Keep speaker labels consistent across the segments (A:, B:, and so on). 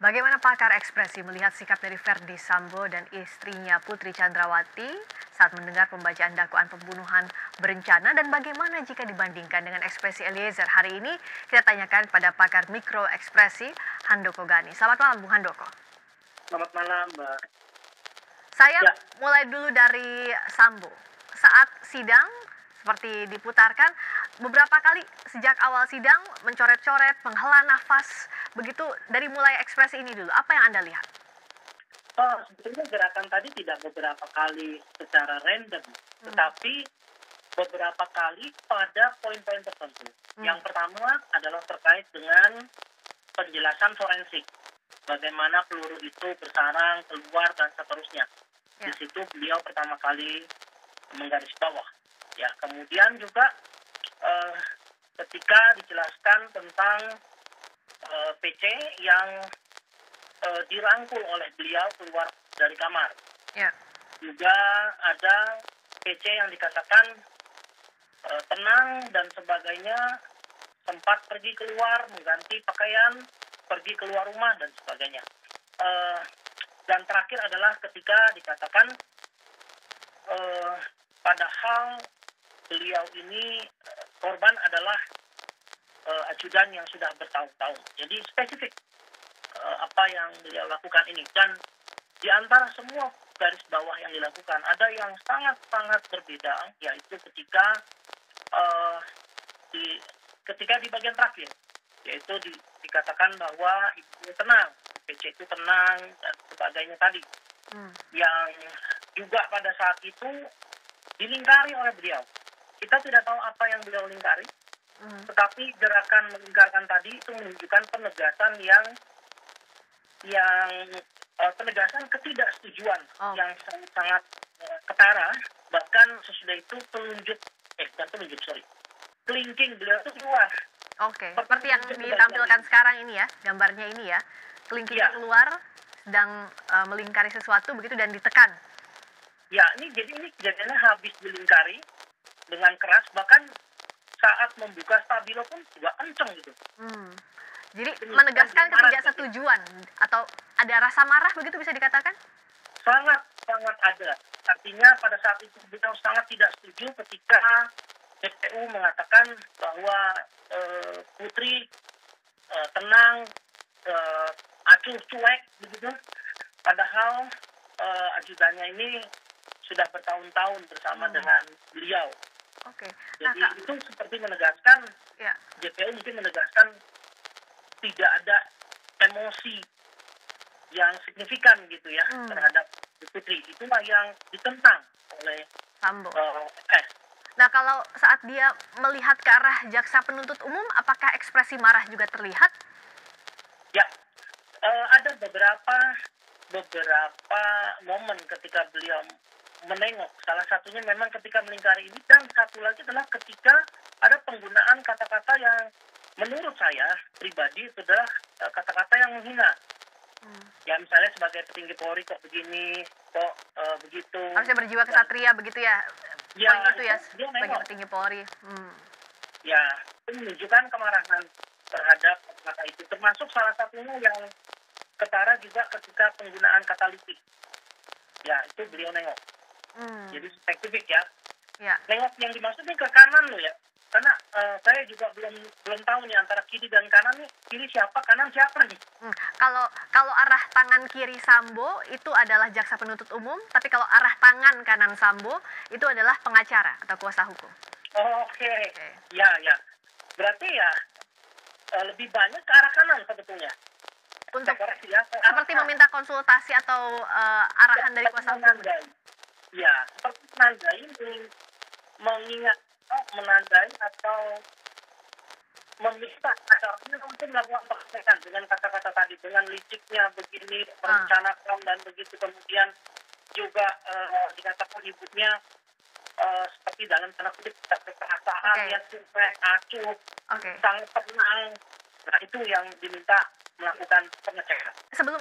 A: Bagaimana pakar ekspresi melihat sikap dari Verdi Sambo dan istrinya Putri Chandrawati saat mendengar pembacaan dakwaan pembunuhan berencana dan bagaimana jika dibandingkan dengan ekspresi Eliezer? Hari ini kita tanyakan pada pakar mikro ekspresi Handoko Gani. Selamat malam Bung Handoko.
B: Selamat malam, Mbak.
A: Saya
B: Ya,
A: mulai dulu dari Sambo. Saat sidang seperti diputarkan beberapa kali sejak awal sidang mencoret-coret, menghela nafas, begitu dari mulai ekspresi ini dulu. Apa yang Anda lihat?
B: sebetulnya gerakan tadi tidak beberapa kali secara random, tetapi beberapa kali pada poin-poin tertentu. Yang pertama adalah terkait dengan penjelasan forensik. Bagaimana peluru itu bersarang, keluar, dan seterusnya. Di
A: Ya.
B: situ beliau pertama kali menggaris bawah. Ya, kemudian juga eh, ketika dijelaskan tentang PC yang dirangkul oleh beliau keluar dari kamar.
A: Ya.
B: Juga ada PC yang dikatakan tenang dan sebagainya, sempat pergi keluar, mengganti pakaian, pergi keluar rumah dan sebagainya. Eh, dan terakhir adalah ketika dikatakan padahal beliau ini korban adalah ajudan yang sudah bertahun-tahun. Jadi spesifik apa yang beliau lakukan ini. Dan di antara semua garis bawah yang dilakukan, ada yang sangat-sangat berbeda, yaitu uh, ketika di bagian terakhir, yaitu dikatakan bahwa itu tenang, PC itu tenang, dan sebagainya tadi. Yang juga pada saat itu dilingkari oleh beliau. Kita tidak tahu apa yang beliau lingkari, tetapi gerakan melingkarkan tadi itu menunjukkan penegasan yang penegasan ketidaksetujuan yang sangat ketara. Bahkan sesudah itu kelingking beliau itu keluar.
A: Oke, seperti yang ditampilkan sekarang ini ya, gambarnya ini ya. Kelingking keluar, sedang melingkari sesuatu begitu dan ditekan.
B: Ya, ini kejadiannya habis dilingkari dengan keras, bahkan saat membuka stabilo pun juga kenceng gitu.
A: Jadi menegaskan ketidaksetujuan atau ada rasa marah begitu bisa dikatakan?
B: Sangat ada. Artinya pada saat itu beliau sangat tidak setuju ketika JPU mengatakan bahwa Putri tenang, acuh cuek begitu. Padahal ajudannya ini sudah bertahun-tahun bersama dengan beliau.
A: Oke.
B: Jadi itu seperti menegaskan,
A: Ya.
B: JPU mungkin menegaskan tidak ada emosi yang signifikan gitu ya terhadap Putri. Itulah yang ditentang oleh
A: Sambo.
B: S.
A: Nah, kalau saat dia melihat ke arah jaksa penuntut umum, apakah ekspresi marah juga terlihat?
B: Ya, ada beberapa momen ketika beliau menengok. Salah satunya memang ketika melingkari ini, dan satu lagi adalah ketika ada penggunaan kata-kata yang menurut saya pribadi itu adalah kata-kata yang menghina. Ya, misalnya sebagai petinggi Polri kok begini, kok begitu.
A: Harusnya berjiwa kesatria begitu ya?
B: Ya,
A: Poin itu ya,
B: dia
A: sebagai
B: nengok.
A: petinggi Polri.
B: Ya, itu menunjukkan kemarahan terhadap kata itu. Termasuk salah satunya yang ketara juga ketika penggunaan kata litik. Ya, itu beliau nengok. Jadi spesifik ya.
A: Ya.
B: Nengok yang dimaksudnya ke kanan loh ya. Karena saya juga belum tahu nih antara kiri dan kanan nih, kiri siapa, kanan siapa nih.
A: Kalau arah tangan kiri Sambo itu adalah jaksa penuntut umum, tapi kalau arah tangan kanan Sambo itu adalah pengacara atau kuasa hukum.
B: Oke. Ya. Berarti ya lebih banyak ke arah kanan sebetulnya.
A: Untuk
B: ya,
A: seperti meminta konsultasi atau arahan dari kuasa hukum.
B: Ya, seperti menandai atau meminta acaranya mungkin melakukan praktekan dengan kata-kata tadi, dengan liciknya begini, merencanakan dan begitu, kemudian juga dikatakan ibunya seperti dalam tanda kutip perasaan yang cuek, acuh, sangat tenang. Nah, itu yang diminta melakukan pengecekan.
A: Sebelum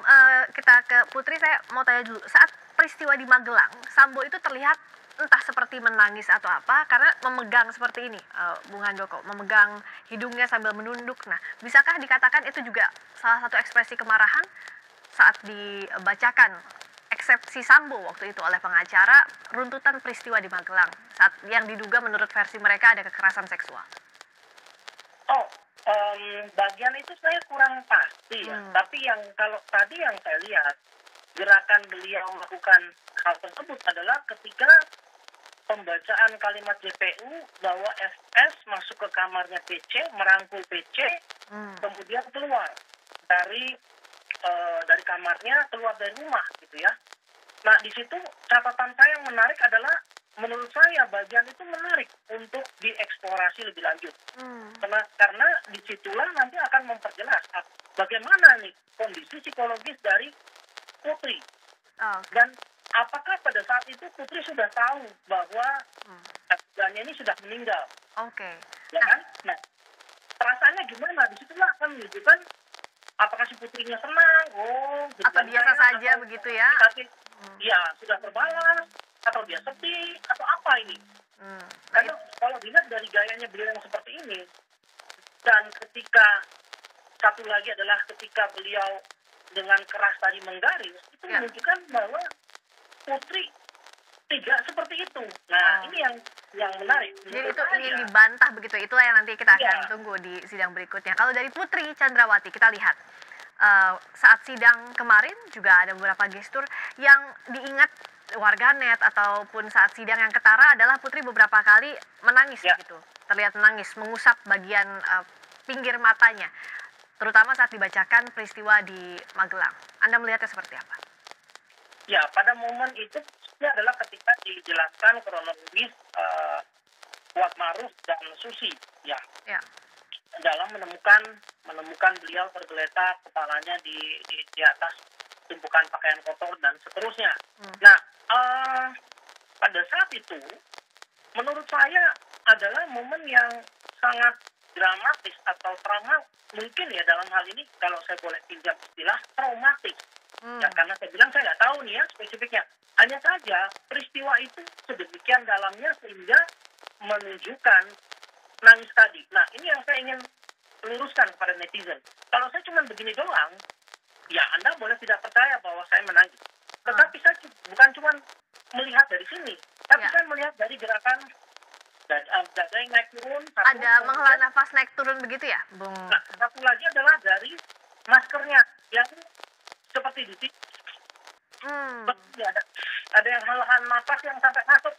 A: kita ke Putri, saya mau tanya dulu, saat peristiwa di Magelang, Sambo itu terlihat entah seperti menangis atau apa, karena memegang seperti ini, Bung Handoko, memegang hidungnya sambil menunduk. Nah, bisakah dikatakan itu juga salah satu ekspresi kemarahan saat dibacakan eksepsi Sambo waktu itu oleh pengacara runtutan peristiwa di Magelang saat yang diduga menurut versi mereka ada kekerasan seksual?
B: Oh, bagian itu saya kurang pasti ya. Tapi yang kalau tadi yang saya lihat, gerakan beliau melakukan hal tersebut adalah ketika pembacaan kalimat JPU bahwa FS masuk ke kamarnya PC, merangkul PC, kemudian keluar dari kamarnya, keluar dari rumah gitu ya. Nah, di situ catatan saya yang menarik adalah menurut saya bagian itu menarik untuk dieksplorasi lebih lanjut. Karena disitulah nanti akan memperjelas bagaimana nih kondisi psikologis dari Putri. Dan apakah pada saat itu Putri sudah tahu bahwa ajudannya ini sudah meninggal?
A: Oke.
B: Ya kan? Nah, perasaannya gimana? Disitulah akan menunjukkan apakah si Putrinya senang,
A: Atau biasa saja begitu ya?
B: Tapi, ya, sudah terbalas, atau dia sedih, atau apa ini? Karena kalau dilihat dari gayanya beliau yang seperti ini, dan ketika satu lagi adalah ketika beliau dengan keras tadi menggaris, itu menunjukkan bahwa Putri tidak seperti itu. Nah, ini yang menarik.
A: Jadi itu ingin dibantah begitu, itulah yang nanti kita akan tunggu di sidang berikutnya. Kalau dari Putri Chandrawati kita lihat saat sidang kemarin juga ada beberapa gestur yang diingat warganet ataupun saat sidang yang ketara adalah Putri beberapa kali menangis gitu, terlihat menangis, mengusap bagian pinggir matanya, terutama saat dibacakan peristiwa di Magelang. Anda melihatnya seperti apa?
B: Ya, pada momen itu adalah ketika dijelaskan kronologis Kuatmaruf dan Susi, ya. Dalam menemukan beliau tergeletak kepalanya di atas tumpukan pakaian kotor dan seterusnya. Nah, pada saat itu menurut saya adalah momen yang sangat dramatis atau trauma, mungkin ya dalam hal ini kalau saya boleh pinjam istilah traumatis. Ya, karena saya bilang saya nggak tahu nih ya spesifiknya. Hanya saja peristiwa itu sedemikian dalamnya sehingga menunjukkan nangis tadi. Nah, ini yang saya ingin luruskan kepada netizen. Kalau saya cuma begini doang, ya Anda boleh tidak percaya bahwa saya menangis. Tetapi saya bukan cuma melihat dari sini, tapi saya melihat dari gerakan dada yang naik turun.
A: Ada menghela nafas naik turun begitu ya, Bung?
B: Nah, satu lagi adalah dari maskernya yang seperti di sini. Ada yang menghela nafas yang sampai masuk.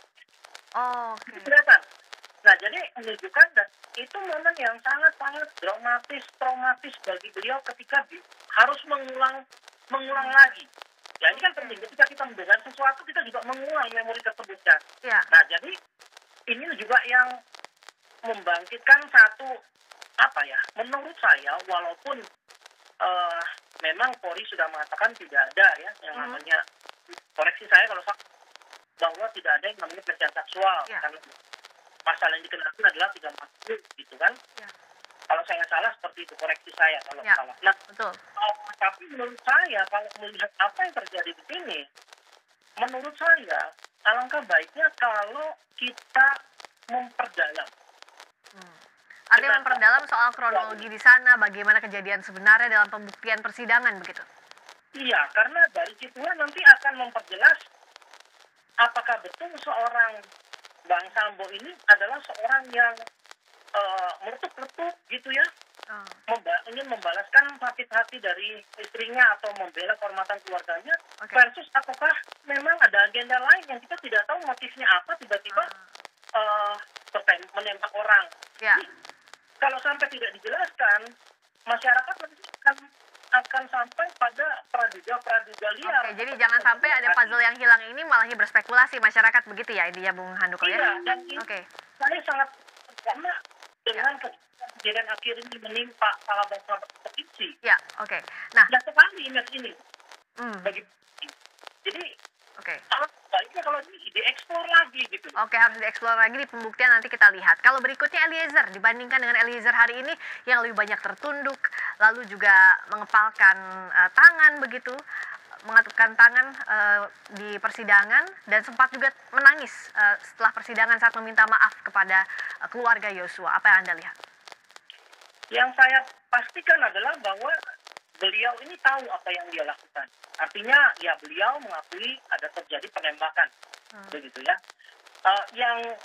A: Oke.
B: Kelihatan. Nah, jadi menunjukkan itu momen yang sangat-sangat traumatis bagi beliau ketika harus mengulang lagi. Ya, ini kan penting. Ketika kita mendengar sesuatu, kita juga mengulang memori tersebut. Nah, jadi ini juga yang membangkitkan satu, menurut saya, walaupun memang Polri sudah mengatakan tidak ada ya, yang namanya, koreksi saya kalau salah, bahwa tidak ada yang namanya pelecehan seksual. Karena pasal yang dikenakan adalah 340 gitu kan. Kalau saya salah seperti itu, koreksi saya kalau salah. Nah,
A: betul.
B: Tapi menurut saya kalau melihat apa yang terjadi di sini, menurut saya alangkah baiknya kalau kita memperdalam.
A: Artinya memperdalam soal kronologi di sana, bagaimana kejadian sebenarnya dalam pembuktian persidangan begitu.
B: Iya, karena dari situlah nanti akan memperjelas apakah betul seorang Bang Sambo ini adalah seorang yang meletup-letup gitu ya, ingin membalaskan sakit hati dari istrinya atau membela kehormatan keluarganya, versus apakah memang ada agenda lain yang kita tidak tahu motifnya apa, tiba-tiba menembak orang. Jadi, kalau sampai tidak dijelaskan, masyarakat nanti akan sampai pada praduga liar.
A: Jadi jangan sampai ada puzzle yang hilang ini malahnya berspekulasi masyarakat begitu ya, intinya Bung Handoko ya?
B: Iya, dan ini saya sangat karena dengan kejadian akhir ini menimpa sahabat provinsi.
A: Ya, Nah,
B: tidak sekali image ini bagi. Jadi, baiknya kalau ini dieksplor lagi gitu.
A: Harus dieksplor lagi di pembuktian, nanti kita lihat. Kalau berikutnya Eliezer, dibandingkan dengan Eliezer hari ini yang lebih banyak tertunduk, lalu juga mengepalkan tangan begitu. mengatukan tangan di persidangan dan sempat juga menangis setelah persidangan saat meminta maaf kepada keluarga Yosua. Apa yang Anda lihat?
B: Yang saya pastikan adalah bahwa beliau ini tahu apa yang dia lakukan. Artinya ya beliau mengakui ada terjadi penembakan, begitu ya. Yang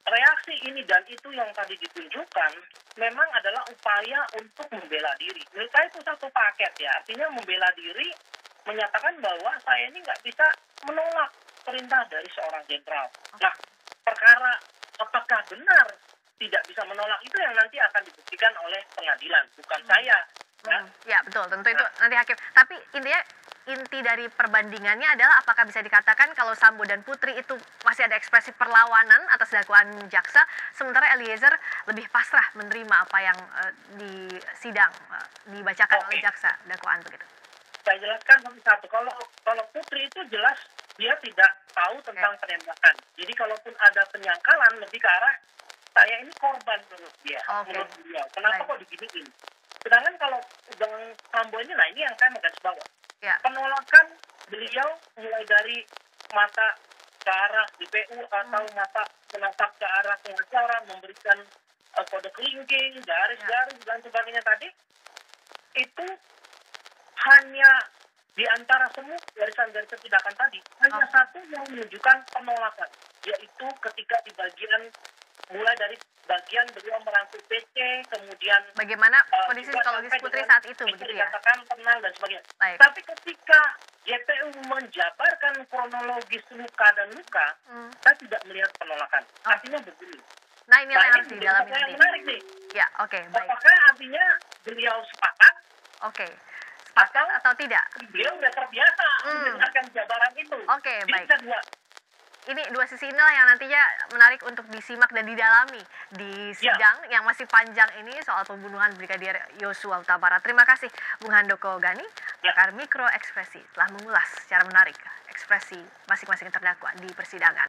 B: reaksi ini dan itu yang tadi ditunjukkan memang adalah upaya untuk membela diri. Menurut saya itu satu paket ya. Artinya membela diri menyatakan bahwa saya ini nggak bisa menolak perintah dari seorang jenderal. Nah, perkara apakah benar tidak bisa menolak itu yang nanti akan dibuktikan oleh pengadilan, bukan saya. Ya.
A: Ya betul, tentu itu nanti hakim. Tapi inti dari perbandingannya adalah apakah bisa dikatakan kalau Sambo dan Putri itu masih ada ekspresi perlawanan atas dakwaan jaksa, sementara Eliezer lebih pasrah menerima apa yang di sidang dibacakan oleh jaksa dakwaan begitu.
B: Saya jelaskan satu. Kalau Putri itu jelas dia tidak tahu tentang penembakan. Jadi kalaupun ada penyangkalan lebih ke arah saya ini korban menurut dia, menurut beliau. Kenapa kok diginiin? Sedangkan kalau Bang Sambo ini, nah ini yang saya menggarisbawahi. Ya. Penolakan beliau mulai dari mata ke arah DPU atau mata menatap ke arah pengacara, memberikan kode kelingking, garis-garis dan sebagainya tadi, itu hanya di antara semua garisan-garisan tindakan tadi, hanya satu yang menunjukkan penolakan, yaitu ketika di bagian mulai dari bagian beliau merangkul PC, kemudian
A: bagaimana kondisi psikologis Putri saat itu begitu ya?
B: Dikatakan tenang dan sebagainya. Tapi ketika JPU menjabarkan kronologis luka dan luka, saya tidak melihat penolakan. Artinya begini.
A: Nah, ini yang harus didalami nanti.
B: Yang menarik nih.
A: Ya, oke, baik.
B: Apakah artinya beliau sepakat?
A: Oke. Sepakat atau tidak?
B: Beliau sudah terbiasa mendengarkan jabaran itu.
A: Oke, baik.
B: Bisa
A: ini dua sisi inilah yang nantinya menarik untuk disimak dan didalami di sidang yang masih panjang ini soal pembunuhan Brigadir Yosua Huta Barat. Terima kasih Bung Handoko Gani, pakar mikro ekspresi, telah mengulas secara menarik ekspresi masing-masing terdakwa di persidangan.